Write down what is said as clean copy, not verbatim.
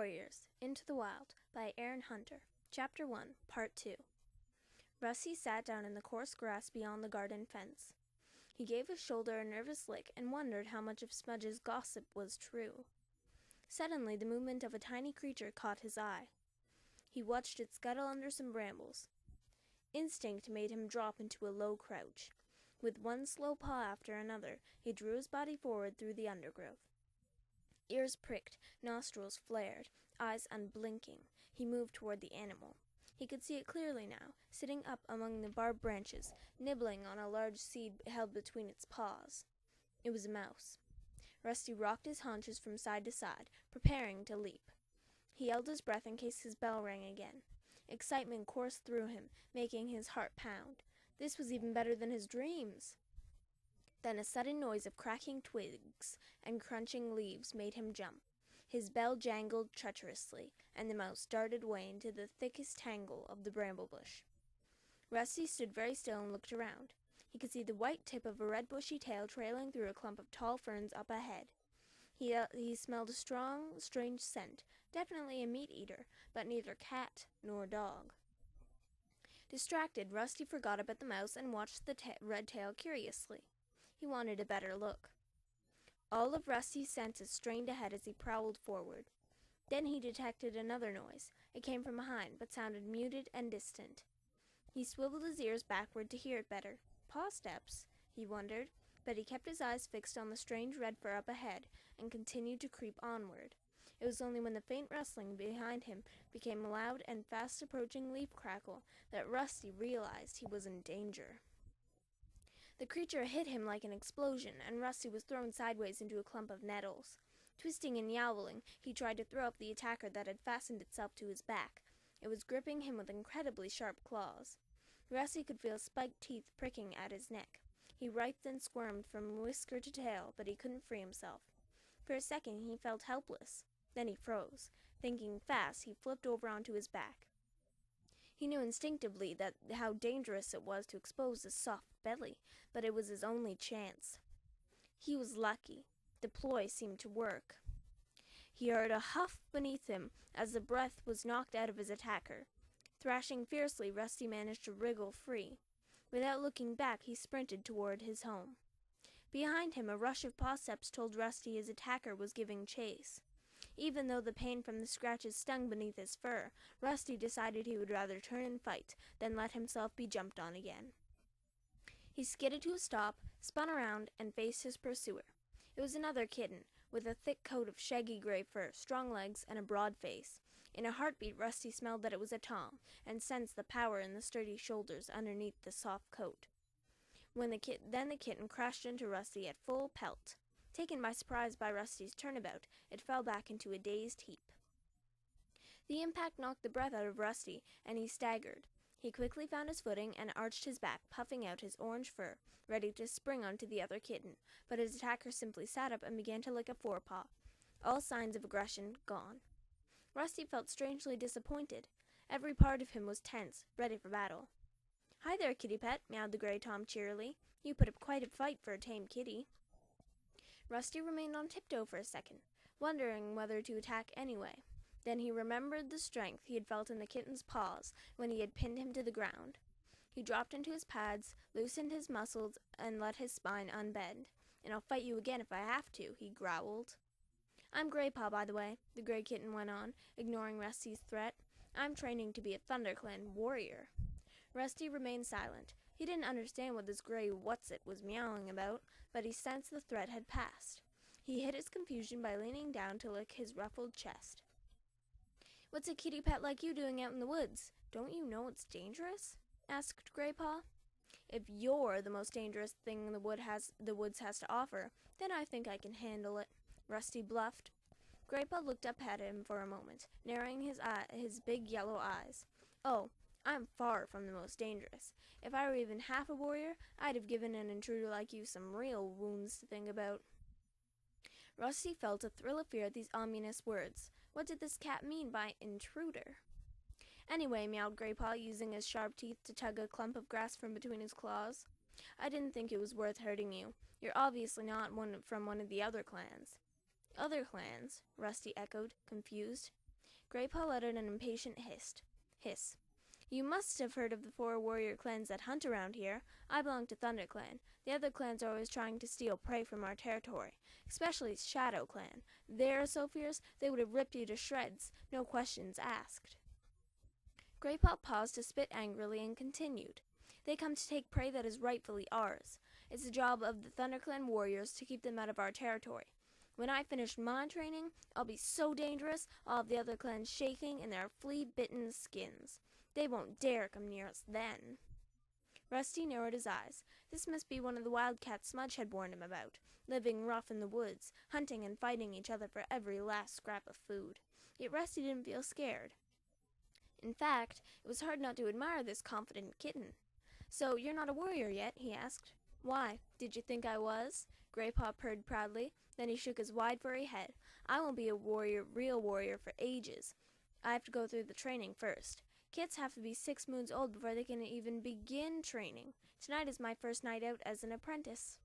Warriors, Into the Wild by Aaron Hunter. Chapter 1, Part 2. Rusty sat down in the coarse grass beyond the garden fence. He gave his shoulder a nervous lick and wondered how much of Smudge's gossip was true. Suddenly the movement of a tiny creature caught his eye. He watched it scuttle under some brambles. Instinct made him drop into a low crouch. With one slow paw after another, he drew his body forward through the undergrowth. Ears pricked, nostrils flared, eyes unblinking, he moved toward the animal. He could see it clearly now, sitting up among the barbed branches, nibbling on a large seed held between its paws. It was a mouse. Rusty rocked his haunches from side to side, preparing to leap. He held his breath in case his bell rang again. Excitement coursed through him, making his heart pound. This was even better than his dreams. Then a sudden noise of cracking twigs and crunching leaves made him jump. His bell jangled treacherously, and the mouse darted away into the thickest tangle of the bramble bush. Rusty stood very still and looked around. He could see the white tip of a red bushy tail trailing through a clump of tall ferns up ahead. He smelled a strong, strange scent, definitely a meat-eater, but neither cat nor dog. Distracted, Rusty forgot about the mouse and watched the red tail curiously. He wanted a better look. All of Rusty's senses strained ahead as he prowled forward. Then he detected another noise. It came from behind, but sounded muted and distant. He swiveled his ears backward to hear it better. Paw steps, he wondered, but he kept his eyes fixed on the strange red fur up ahead and continued to creep onward. It was only when the faint rustling behind him became a loud and fast-approaching leaf crackle that Rusty realized he was in danger. The creature hit him like an explosion, and Rusty was thrown sideways into a clump of nettles. Twisting and yowling, he tried to throw up the attacker that had fastened itself to his back. It was gripping him with incredibly sharp claws. Rusty could feel spiked teeth pricking at his neck. He writhed and squirmed from whisker to tail, but he couldn't free himself. For a second he felt helpless. Then he froze. Thinking fast, he flipped over onto his back. He knew instinctively how dangerous it was to expose his soft belly, but it was his only chance. He was lucky. The ploy seemed to work. He heard a huff beneath him as the breath was knocked out of his attacker. Thrashing fiercely, Rusty managed to wriggle free. Without looking back, he sprinted toward his home. Behind him, a rush of paw steps told Rusty his attacker was giving chase. Even though the pain from the scratches stung beneath his fur, Rusty decided he would rather turn and fight than let himself be jumped on again. He skidded to a stop, spun around, and faced his pursuer. It was another kitten, with a thick coat of shaggy gray fur, strong legs, and a broad face. In a heartbeat, Rusty smelled that it was a tom, and sensed the power in the sturdy shoulders underneath the soft coat. Then the kitten crashed into Rusty at full pelt. Taken by surprise by Rusty's turnabout, it fell back into a dazed heap. The impact knocked the breath out of Rusty, and he staggered. He quickly found his footing and arched his back, puffing out his orange fur, ready to spring onto the other kitten, but his attacker simply sat up and began to lick a forepaw. All signs of aggression gone. Rusty felt strangely disappointed. Every part of him was tense, ready for battle. "Hi there, kitty pet," meowed the gray tom cheerily. "You put up quite a fight for a tame kitty." Rusty remained on tiptoe for a second, wondering whether to attack anyway. Then he remembered the strength he had felt in the kitten's paws when he had pinned him to the ground. He dropped into his pads, loosened his muscles, and let his spine unbend. "And I'll fight you again if I have to," he growled. "I'm Graypaw, by the way," the gray kitten went on, ignoring Rusty's threat. "I'm training to be a ThunderClan warrior." Rusty remained silent. He didn't understand what this gray what's-it was meowing about, but he sensed the threat had passed. He hid his confusion by leaning down to lick his ruffled chest. "What's a kitty pet like you doing out in the woods? Don't you know it's dangerous?" asked Graypaw. "If you're the most dangerous thing the woods has to offer, then I think I can handle it," Rusty bluffed. Graypaw looked up at him for a moment, narrowing his big yellow eyes. "Oh, I'm far from the most dangerous. If I were even half a warrior, I'd have given an intruder like you some real wounds to think about." Rusty felt a thrill of fear at these ominous words. What did this cat mean by intruder? "Anyway," meowed Graypaw, using his sharp teeth to tug a clump of grass from between his claws, "I didn't think it was worth hurting you. You're obviously not from one of the other clans." "Other clans?" Rusty echoed, confused. Graypaw uttered an impatient hiss. You must have heard of the 4 warrior clans that hunt around here. I belong to Thunder Clan. The other clans are always trying to steal prey from our territory, especially Shadow Clan. They're so fierce they would have ripped you to shreds, no questions asked. Graypaw paused to spit angrily and continued. They come to take prey that is rightfully ours. It's the job of the Thunder Clan warriors to keep them out of our territory. When I finish my training, I'll be so dangerous, I'll have the other clans shaking in their flea-bitten skins. They won't dare come near us then. Rusty narrowed his eyes. This must be one of the wildcats Smudge had warned him about, living rough in the woods, hunting and fighting each other for every last scrap of food. Yet Rusty didn't feel scared. In fact, it was hard not to admire this confident kitten. So you're not a warrior yet? He asked. Why, did you think I was? Graypaw purred proudly. Then he shook his wide furry head. I won't be a real warrior for ages. I have to go through the training first. Kits have to be 6 moons old before they can even begin training. Tonight is my first night out as an apprentice.